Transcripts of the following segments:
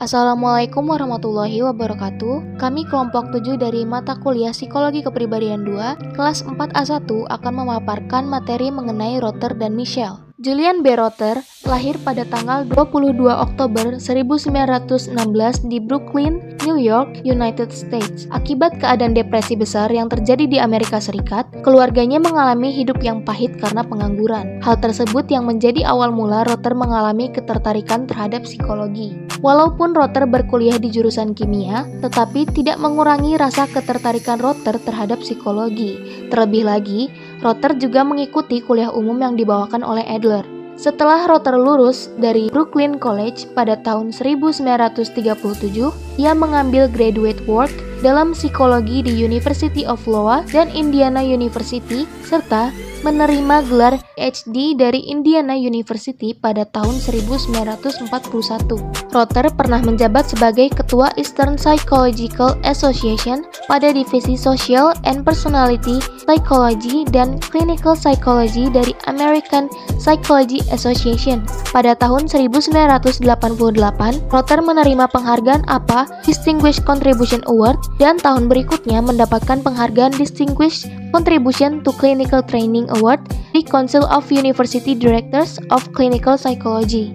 Assalamualaikum warahmatullahi wabarakatuh. Kami kelompok 7 dari mata kuliah Psikologi Kepribadian 2, kelas 4A1 akan memaparkan materi mengenai Rother dan Michel. Julian B. Rother lahir pada tanggal 22 Oktober 1916 di Brooklyn, New York, United States. Akibat keadaan depresi besar yang terjadi di Amerika Serikat, keluarganya mengalami hidup yang pahit karena pengangguran. Hal tersebut yang menjadi awal mula Rother mengalami ketertarikan terhadap psikologi. Walaupun Rother berkuliah di jurusan kimia, tetapi tidak mengurangi rasa ketertarikan Rother terhadap psikologi. Terlebih lagi, Rother juga mengikuti kuliah umum yang dibawakan oleh Adler. Setelah Rother lulus dari Brooklyn College pada tahun 1937, ia mengambil graduate work dalam psikologi di University of Iowa dan Indiana University, serta menerima gelar PhD dari Indiana University pada tahun 1941. Rother pernah menjabat sebagai Ketua Eastern Psychological Association pada Divisi Social and Personality Psychology dan Clinical Psychology dari American Psychology Association. Pada tahun 1988, Rother menerima penghargaan APA Distinguished Contribution Award dan tahun berikutnya mendapatkan penghargaan Distinguished Contribution to Clinical Training Award di Council of University Directors of Clinical Psychology.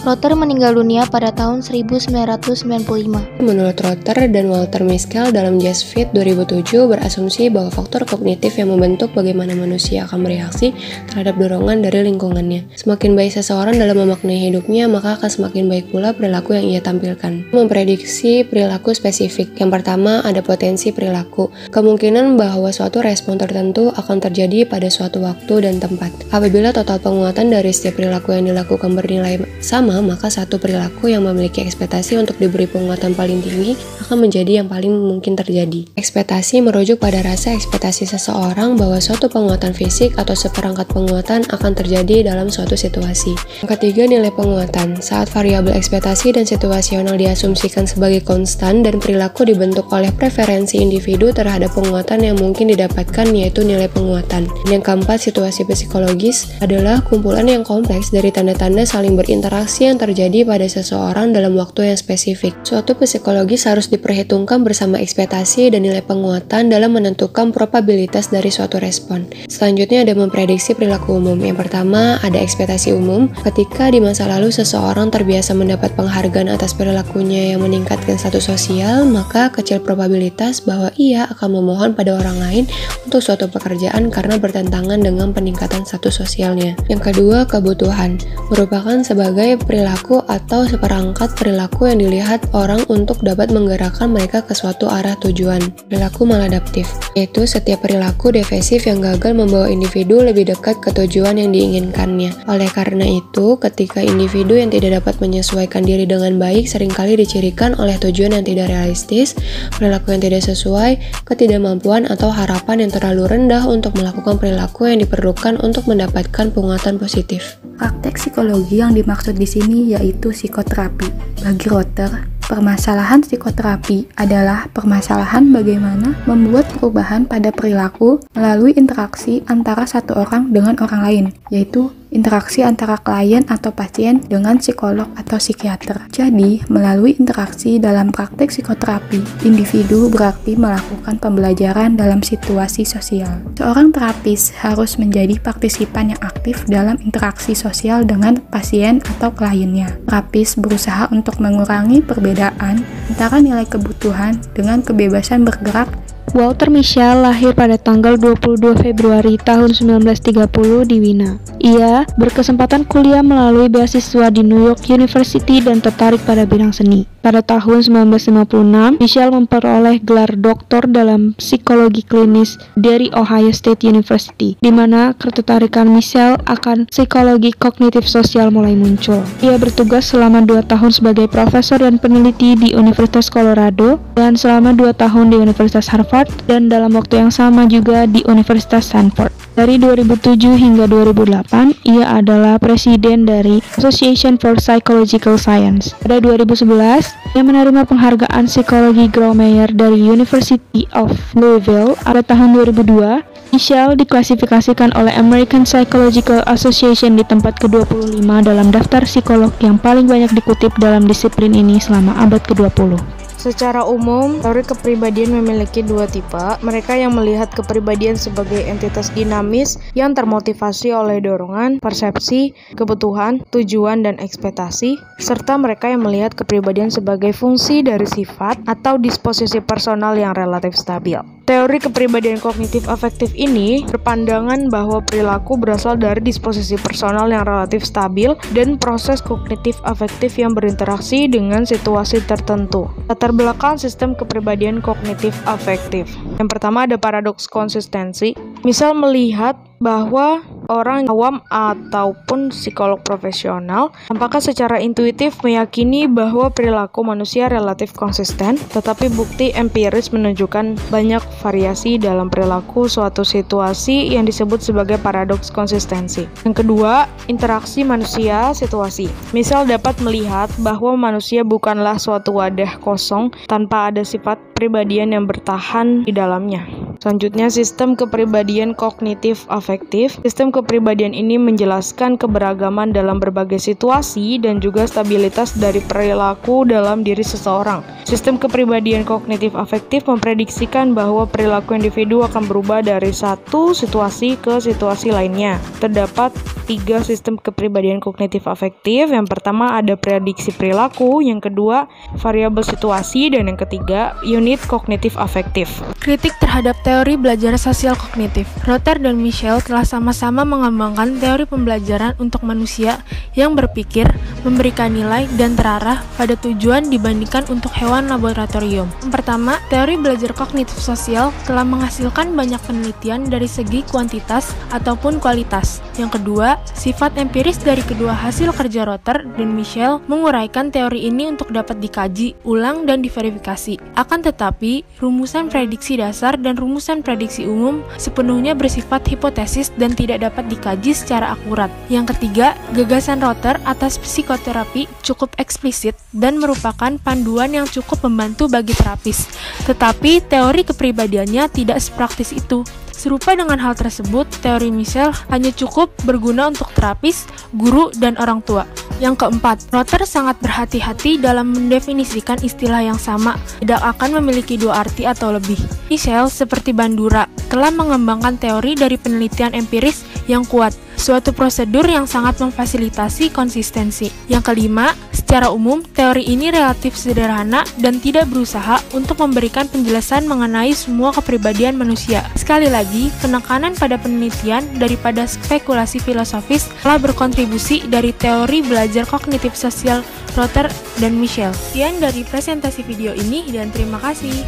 Rother meninggal dunia pada tahun 1995. Menurut Rother dan Walter Mischel dalam Just Fit 2007 berasumsi bahwa faktor kognitif yang membentuk bagaimana manusia akan bereaksi terhadap dorongan dari lingkungannya. Semakin baik seseorang dalam memaknai hidupnya, maka akan semakin baik pula perilaku yang ia tampilkan. Memprediksi perilaku spesifik. Yang pertama, ada potensi perilaku. Kemungkinan bahwa suatu respon tertentu akan terjadi pada suatu waktu dan tempat. Apabila total penguatan dari setiap perilaku yang dilakukan bernilai sama, maka satu perilaku yang memiliki ekspektasi untuk diberi penguatan paling tinggi akan menjadi yang paling mungkin terjadi. Ekspektasi merujuk pada rasa ekspektasi seseorang bahwa suatu penguatan fisik atau seperangkat penguatan akan terjadi dalam suatu situasi. Yang ketiga, nilai penguatan. Saat variabel ekspektasi dan situasional diasumsikan sebagai konstan dan perilaku dibentuk oleh preferensi individu terhadap penguatan yang mungkin didapatkan, yaitu nilai penguatan. Yang keempat, situasi psikologis adalah kumpulan yang kompleks dari tanda-tanda saling berinteraksi yang terjadi pada seseorang dalam waktu yang spesifik. Suatu psikologis harus diperhitungkan bersama ekspektasi dan nilai penguatan dalam menentukan probabilitas dari suatu respon. Selanjutnya ada memprediksi perilaku umum. Yang pertama, ada ekspektasi umum. Ketika di masa lalu seseorang terbiasa mendapat penghargaan atas perilakunya yang meningkatkan status sosial, maka kecil probabilitas bahwa ia akan memohon pada orang lain untuk suatu pekerjaan karena bertentangan dengan peningkatan status sosialnya. Yang kedua, kebutuhan merupakan sebagai perilaku atau seperangkat perilaku yang dilihat orang untuk dapat menggerakkan mereka ke suatu arah tujuan. Perilaku maladaptif, yaitu setiap perilaku defensif yang gagal membawa individu lebih dekat ke tujuan yang diinginkannya. Oleh karena itu, ketika individu yang tidak dapat menyesuaikan diri dengan baik seringkali dicirikan oleh tujuan yang tidak realistis, perilaku yang tidak sesuai, ketidakmampuan atau harapan yang terlalu rendah untuk melakukan perilaku yang diperlukan untuk mendapatkan penguatan positif. Praktek psikologi yang dimaksud di sini yaitu psikoterapi. Bagi Rother, permasalahan psikoterapi adalah permasalahan bagaimana membuat perubahan pada perilaku melalui interaksi antara satu orang dengan orang lain, yaitu interaksi antara klien atau pasien dengan psikolog atau psikiater. Jadi, melalui interaksi dalam praktek psikoterapi, individu berarti melakukan pembelajaran dalam situasi sosial. Seorang terapis harus menjadi partisipan yang aktif dalam interaksi sosial dengan pasien atau kliennya. Terapis berusaha untuk mengurangi perbedaan antara nilai kebutuhan dengan kebebasan bergerak. Walter Mischel lahir pada tanggal 22 Februari tahun 1930 di Wina. Ia berkesempatan kuliah melalui beasiswa di New York University dan tertarik pada bidang seni. Pada tahun 1956, Mischel memperoleh gelar doktor dalam psikologi klinis dari Ohio State University, di mana ketertarikan Mischel akan psikologi kognitif sosial mulai muncul. Ia bertugas selama 2 tahun sebagai profesor dan peneliti di Universitas Colorado dan selama 2 tahun di Universitas Harvard dan dalam waktu yang sama juga di Universitas Stanford. Dari 2007 hingga 2008, ia adalah presiden dari Association for Psychological Science. Pada 2011, ia menerima penghargaan psikologi Grawemeyer dari University of Louisville. Pada tahun 2002, Michelle diklasifikasikan oleh American Psychological Association di tempat ke-25 dalam daftar psikolog yang paling banyak dikutip dalam disiplin ini selama abad ke-20. Secara umum, teori kepribadian memiliki dua tipe. Mereka yang melihat kepribadian sebagai entitas dinamis yang termotivasi oleh dorongan, persepsi, kebutuhan, tujuan, dan ekspektasi, serta mereka yang melihat kepribadian sebagai fungsi dari sifat atau disposisi personal yang relatif stabil. Teori kepribadian kognitif afektif ini berpandangan bahwa perilaku berasal dari disposisi personal yang relatif stabil dan proses kognitif afektif yang berinteraksi dengan situasi tertentu. Latar belakang sistem kepribadian kognitif afektif. Yang pertama ada paradoks konsistensi. Misal melihat bahwa orang awam ataupun psikolog profesional tampaknya secara intuitif meyakini bahwa perilaku manusia relatif konsisten, tetapi bukti empiris menunjukkan banyak variasi dalam perilaku suatu situasi yang disebut sebagai paradoks konsistensi. Yang kedua, interaksi manusia situasi. Misal dapat melihat bahwa manusia bukanlah suatu wadah kosong tanpa ada sifat kepribadian yang bertahan di dalamnya. Selanjutnya, sistem kepribadian kognitif afektif. Sistem kepribadian ini menjelaskan keberagaman dalam berbagai situasi dan juga stabilitas dari perilaku dalam diri seseorang. Sistem kepribadian kognitif afektif memprediksikan bahwa perilaku individu akan berubah dari satu situasi ke situasi lainnya. Terdapat 3 sistem kepribadian kognitif afektif. Yang pertama ada prediksi perilaku, yang kedua variabel situasi, dan yang ketiga unit kognitif afektif. Kritik terhadap teori belajar sosial kognitif. Rotter dan Michelle telah sama-sama mengembangkan teori pembelajaran untuk manusia yang berpikir, memberikan nilai, dan terarah pada tujuan dibandingkan untuk hewan laboratorium. Yang pertama, teori belajar kognitif sosial telah menghasilkan banyak penelitian dari segi kuantitas ataupun kualitas. Yang kedua, sifat empiris dari kedua hasil kerja Rotter dan Michelle menguraikan teori ini untuk dapat dikaji, ulang, dan diverifikasi. Akan tetapi, rumusan prediksi dasar dan rumusan prediksi umum sepenuhnya bersifat hipotesis dan tidak dapat dikaji secara akurat. Yang ketiga, gagasan Rotter atas psikoterapi cukup eksplisit dan merupakan panduan yang cukup membantu bagi terapis. Tetapi, teori kepribadiannya tidak sepraktis itu. Serupa dengan hal tersebut, teori Michelle hanya cukup berguna untuk terapis, guru, dan orang tua. Yang keempat, Rotter sangat berhati-hati dalam mendefinisikan istilah yang sama, tidak akan memiliki dua arti atau lebih. Michelle, seperti Bandura, telah mengembangkan teori dari penelitian empiris yang kuat, suatu prosedur yang sangat memfasilitasi konsistensi. Yang kelima, secara umum, teori ini relatif sederhana dan tidak berusaha untuk memberikan penjelasan mengenai semua kepribadian manusia. Sekali lagi, penekanan pada penelitian daripada spekulasi filosofis telah berkontribusi dari teori belajar kognitif sosial Rotter dan Michelle. Sekian dari presentasi video ini dan terima kasih.